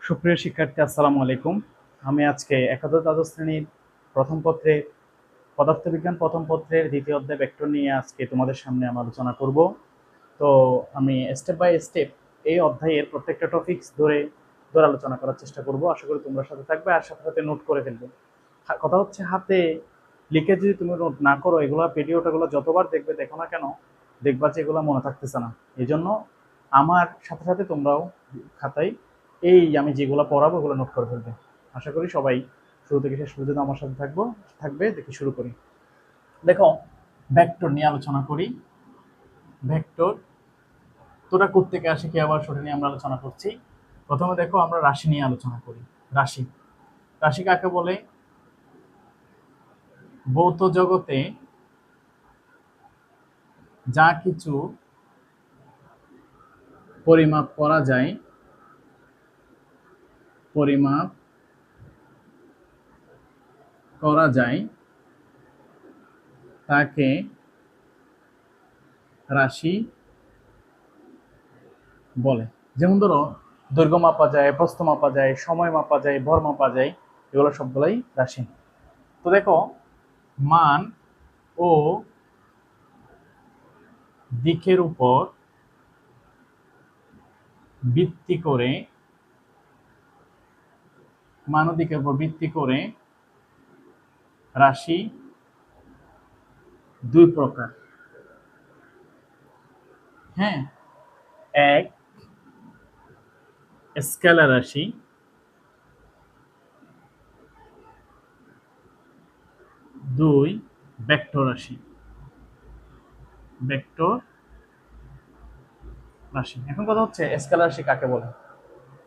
সুপ্রিয় শিক্ষার্থী, আসসালামু আলাইকুম। আমি আজকে একাদশ দ্বাদশ শ্রেণীর প্রথম পত্রে পদার্থবিজ্ঞান প্রথম পত্রের দ্বিতীয় অধ্যায় ভেক্টর নিয়ে আজকে তোমাদের সামনে আমি আলোচনা করব। তো আমি স্টেপ বাই স্টেপ এই অধ্যায়ের প্রত্যেকটা টপিকস ধরে ধরে আলোচনা করার চেষ্টা করব। আশা করি তোমরা সাথে থাকবে আর সাথে সাথে নোট করে ফেলবে। কথা হচ্ছে, হাতে লিখে যদি তুমি নোট না করো, এগুলো ভিডিওটাগুলো যতবার দেখবে দেখো না কেন, দেখবা যে এগুলো মনে থাকতেছে না। এই জন্য আমার সাথে সাথে তোমরাও খাতায় আমি যেগুলো পড়াবো ওগুলো নোট করে ফেলবে। আশা করি সবাই শুরু থেকে শেষ পর্যন্ত আমার সাথে থাকবে। দেখি শুরু করি। দেখো, ভেক্টর নিয়ে আলোচনা করি। ভেক্টর তোরা কোত্থেকে আসে কি আবার সেটা নিয়ে আমরা আলোচনা করছি। প্রথমে দেখো, আমরা রাশি নিয়ে আলোচনা করি। রাশি রাশি কাকে বলে? ভৌত জগতে যা কিছু পরিমাপ করা যায়, পরিমাপ করা যায় তাকে রাশি বলে। যেমন ধরো, দৈর্ঘ্য মাপা যায়, প্রস্থ মাপা যায়, সময় মাপা যায়, ভর মাপা যায়, এগুলো সবগুলাই রাশি। তো দেখো, মান ও দিকের উপর ভিত্তি করে, মান ও দিকের উপর ভিত্তি করে রাশি দুই প্রকার। হ্যাঁ, এক স্কেলার রাশি, দুই ভেক্টর রাশি। ভেক্টর রাশি। এখন কথা হচ্ছে, স্কেলার রাশি কাকে বলে?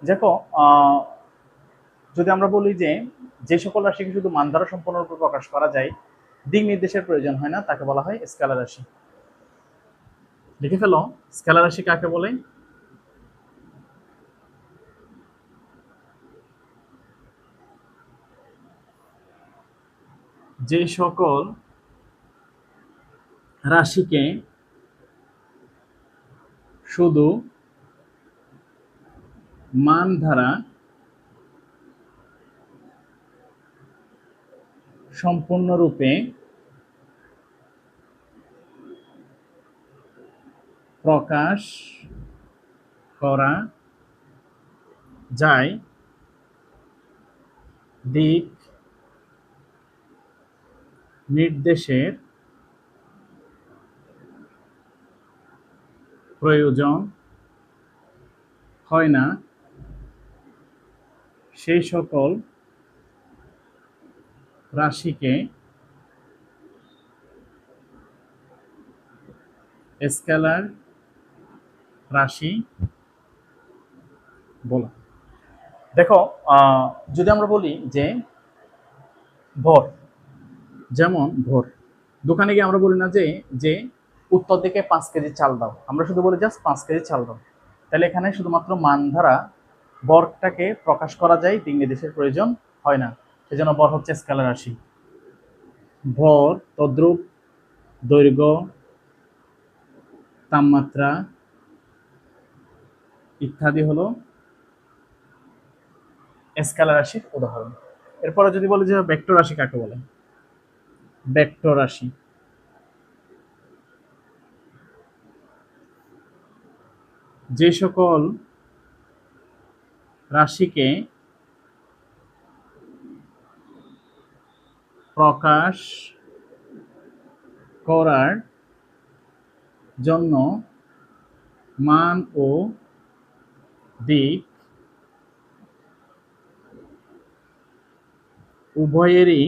দেখো, যদি আমরা বলি যে যে সকল রাশিকে শুধু মান দ্বারা সম্পূর্ণরূপে প্রকাশ করা যায়, দিক নির্দেশের প্রয়োজন হয় না, তাকে বলা হয় স্কেলার রাশি। লিখে ফেলো, স্কেলার রাশি কাকে বলে? যে সকল রাশিকে শুধু মান দ্বারা সম্পূর্ণরূপে প্রকাশ করা যায়, দিক নির্দেশের প্রয়োজন হয় না, সেই সকল রাশিকে স্কেলার রাশি বলা। দেখো, যদি আমরা বলি যে ভর, যেমন ভর, দোকানে গিয়ে আমরা বলি না যে যে উত্তর দিকে 5 কেজি চাল দাও, আমরা শুধু বলি জাস্ট 5 কেজি চাল দাও। তাহলে এখানে শুধুমাত্র মান দ্বারা বরটাকে প্রকাশ করা যায়, দিক নির্দেশের প্রয়োজন হয় না, সেজন্য বর হচ্ছে স্কেলার রাশি। ভর, তদ্রূপ দৈর্ঘ্য, তাপমাত্রা ইত্যাদি হলো স্কেলার রাশির উদাহরণ। এরপরে যদি বলি যে ভেক্টর রাশি কাকে বলে? ভেক্টর রাশি যে সকল রাশিকে প্রকাশ করার জন্য মান ও দিক উভয়েরই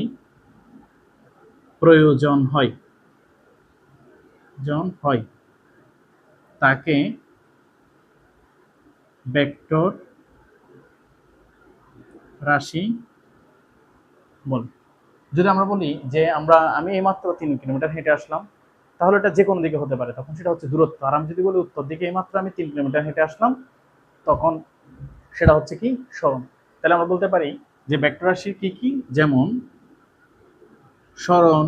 প্রয়োজন হয়, তাকে ভেক্টর রাশি বলে। যদি আমরা বলি যে আমি এইমাত্র 3 কিলোমিটার হেঁটে আসলাম, তাহলে এটা যে কোনো দিকে হতে পারে, তখন সেটা হচ্ছে দূরত্ব। আর আমি যদি বলি উত্তর দিকে এইমাত্র আমি 3 কিলোমিটার হেঁটে আসলাম, তখন সেটা হচ্ছে কি, সরণ। তাহলে আমরা বলতে পারি যে ভেক্টর রাশি কি কি, যেমন সরণ,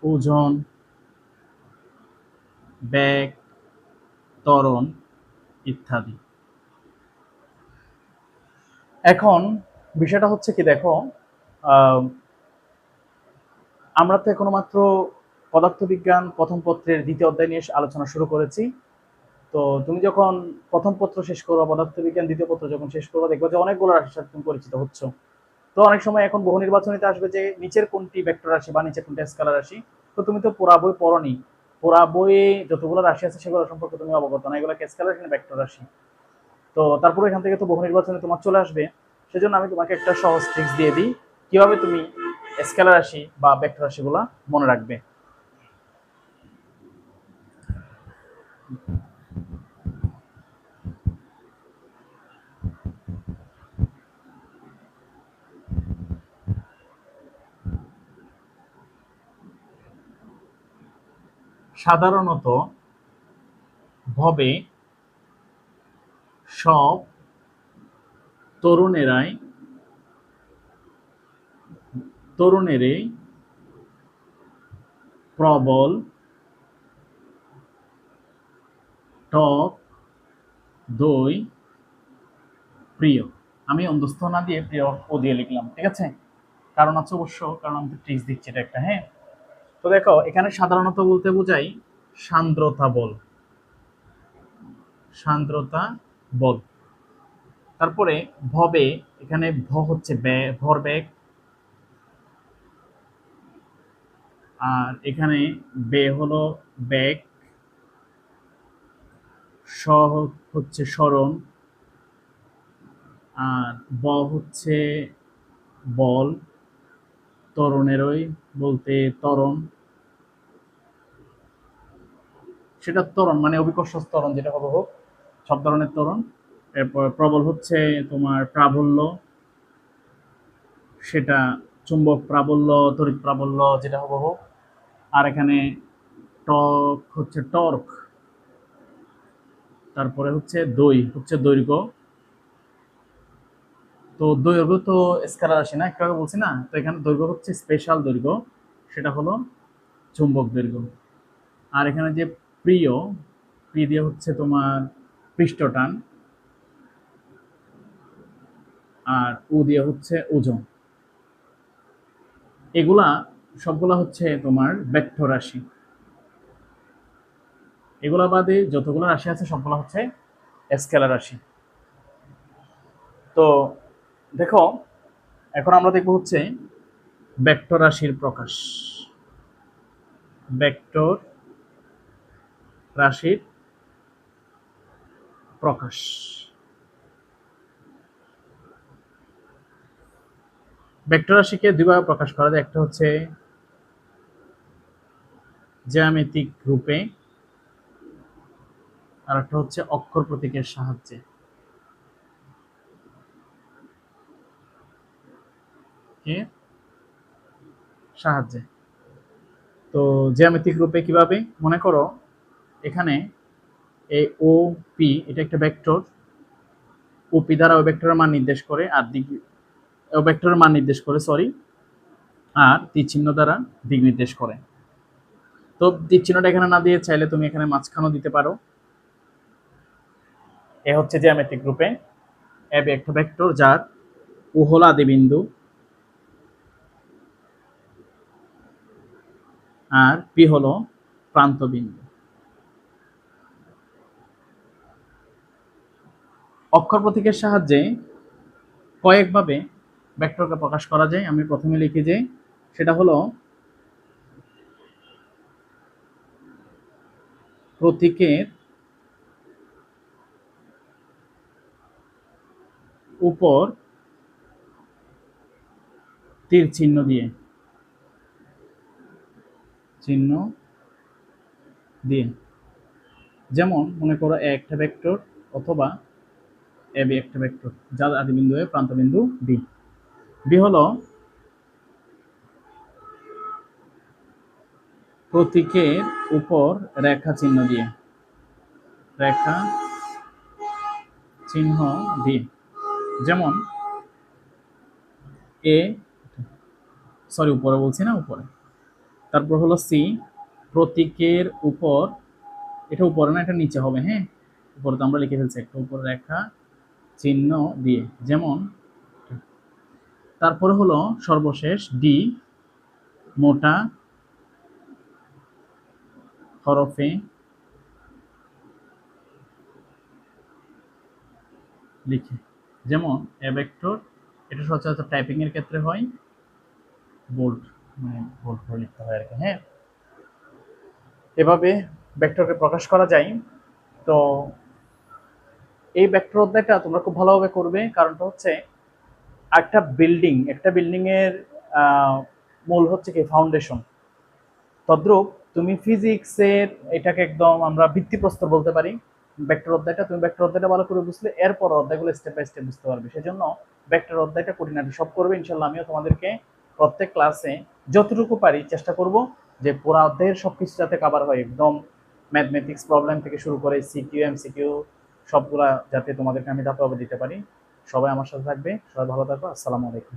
ওজন, বেগ, ত্বরণ ইত্যাদি। এখন বিষয়টা হচ্ছে কি দেখো, আহ, আমরা তো এখনো মাত্র পদার্থবিজ্ঞান প্রথম পত্রের দ্বিতীয় অধ্যায় নিয়ে আলোচনা শুরু করেছি। তো তুমি যখন প্রথম পত্র শেষ করবা, পদার্থবিজ্ঞান দ্বিতীয় পত্র যখন শেষ করবা, দেখবা যে অনেকগুলো রাশির সাথে তুমি পরিচিত হচ্ছ। তো অনেক সময় এখন বহু নির্বাচনীতে আসবে যে নিচের কোনটি ভেক্টর রাশি বা নিচের কোনটি স্কেলার রাশি। তো তুমি তো পুরা বই পড়নি, পুরা বইয়ে যতগুলো রাশি আছে সেগুলো সম্পর্কে তুমি অবগত না, এগুলো স্কেলার রাশি না ভেক্টর রাশি। তো তারপরে এখান থেকে তো বহু নির্বাচনে তোমার চলে আসবে। সেজন্য আমি তোমাকে একটা সহজ ট্রিক্স দিয়ে দিই কিভাবে তুমি স্কেলার রাশি বা ভেক্টর রাশিগুলো মনে রাখবে। সাধারণত ভবে সব তরুণেরাই তরুণেরই প্রবল টক দই প্রিয়। আমি অন্তস্থ না দিয়ে প্রিয় ও দিয়ে লিখলাম, ঠিক আছে? কারণ আছে অবশ্য, কারণ আমি তো ট্রিক্স দিচ্ছি এটা একটা, হ্যাঁ। তো দেখো এখানে সাধারণত বলতে বোঝাই সান্দ্রতা বল, সান্দ্রতা বল। তারপরে ভবে, এখানে ভ হচ্ছে ভরবেগ, আর এখানে বে হলো বেগ, স হচ্ছে সরণ, আর ব হচ্ছে বল, তরণেরই বলতে ত্বরণ, সেটা ত্বরণ মানে অভিকর্ষ ত্বরণ যেটা হবে হোক, সব ধরনের ত্বরণ। এরপর প্রবল হচ্ছে তোমার প্রাবল্য, সেটা চুম্বক প্রাবল্য, তড়িৎ প্রাবল্য যেটা হবে হোক। আর এখানে টক হচ্ছে টর্ক। তারপরে হচ্ছে দই হচ্ছে দৈর্ঘ্য। তো দৈর্ঘ্য তো স্কেলার রাশি না, একটু আগে বলছি না, তো এখানে দৈর্ঘ্য হচ্ছে স্পেশাল দৈর্ঘ্য, সেটা হলো চুম্বক দৈর্ঘ্য। আর এখানে যে প্রিয়, প্রিয় দিয়ে হচ্ছে তোমার পৃষ্ঠটান, আর উ দিয়ে হচ্ছে ওজন। এগুলা সবগুলা হচ্ছে তোমার ভেক্টর রাশি। এগুলা বাদে যতগুলো রাশি আছে সবগুলো হচ্ছে স্কেলার রাশি। তো দেখো এখন আমরা দেখবো হচ্ছে ভেক্টর রাশির প্রকাশ। ভেক্টর রাশির প্রকাশ, ভেক্টর রাশিকে দুইভাবে প্রকাশ করা যায়। একটা হচ্ছে জ্যামিতিক রূপে, আর একটা হচ্ছে অক্ষর প্রতীকের সাহায্যে। কে সাহায্যে? তো জ্যামিতিক রূপে কিভাবে? মনে করো এখানে এই ও পি এটা একটা ভেক্টর, ওপি দ্বারা ওই ভেক্টরের মান নির্দেশ করে, আর দিক ও ভেক্টরের মান নির্দেশ করে, সরি, আর তীর চিহ্ন দ্বারা দিক নির্দেশ করে। তো তীর চিহ্নটা এখানে না দিয়ে চাইলে তুমি এখানে মাঝখানেও দিতে পারো। এ হচ্ছে জ্যামিতিক রূপে এ একটা ভেক্টর যার ও হলো আদি বিন্দু, আর পি হলো প্রান্ত বিন্দু। অক্ষর প্রতীকের সাহায্যে কয়েকভাবে ভেক্টরকে প্রকাশ করা যায়। আমি প্রথমে লিখি যে সেটা হলো প্রতীকের উপর তীর চিহ্ন দিয়ে, চিহ্ন দিয়ে, যেমন মনে করো এ একটা ভেক্টর অথবা এ বি একটা ভেক্টর যার আদি বিন্দু এ প্রান্ত বিন্দু বি। বি হলো প্রতীকের উপর রেখা চিহ্ন দিয়ে, রেখা চিহ্ন দিয়ে, যেমন এ, সরি উপরে বলছি না, উপরে। তারপর হলো সি, প্রতীকের উপর, এটা উপরে না এটা নিচে হবে, হ্যাঁ, উপরে তো আমরা লিখে ফেলছি, একটা উপর রেখা চিহ্ন দিয়ে, যেমন তারপরে হলো সর্বশেষ ডি, মোটা হরফে লিখে। যেমন এ ভেক্টর, এটা সচরাচর টাইপিং এর ক্ষেত্রে হয় বোল্ড, মানে বোল্ড করে লিখতে হয় আর কি। হ্যাঁ, এভাবে ভেক্টরকে প্রকাশ করা যায়। তো এই ভেক্টর অধ্যায়টা তোমরা খুব ভালোভাবে করবে, কারণটা হচ্ছে একটা বিল্ডিং এর মূল হচ্ছে কি ফাউন্ডেশন। তদ্রূপ তুমি ফিজিক্সের এটাকে একদম আমরা ভিত্তিপ্রস্তর বলতে পারি তুমি ভেক্টর অধ্যায়টা ভালো করে বুঝলে এরপর অধ্যায়গুলো স্টেপ বাই স্টেপ বুঝতে পারবে। সেজন্য ভেক্টর অধ্যায়টা খুঁটিনাটি সব করবে ইনশাল্লাহ। আমিও তোমাদেরকে প্রত্যেক ক্লাসে যতটুকু পারি চেষ্টা করব যে পুরো অধ্যায়ের সবকিছু যাতে কভার হয়, একদম ম্যাথমেটিক্স প্রবলেম থেকে শুরু করে সিকিউ এমসিকিউ সবগুলা যাতে তোমাদেরকে আমি ধাপে দিতে পারি। সবাই আমার সাথে থাকবে, সবাই ভালো থাকো। আসসালামু আলাইকুম।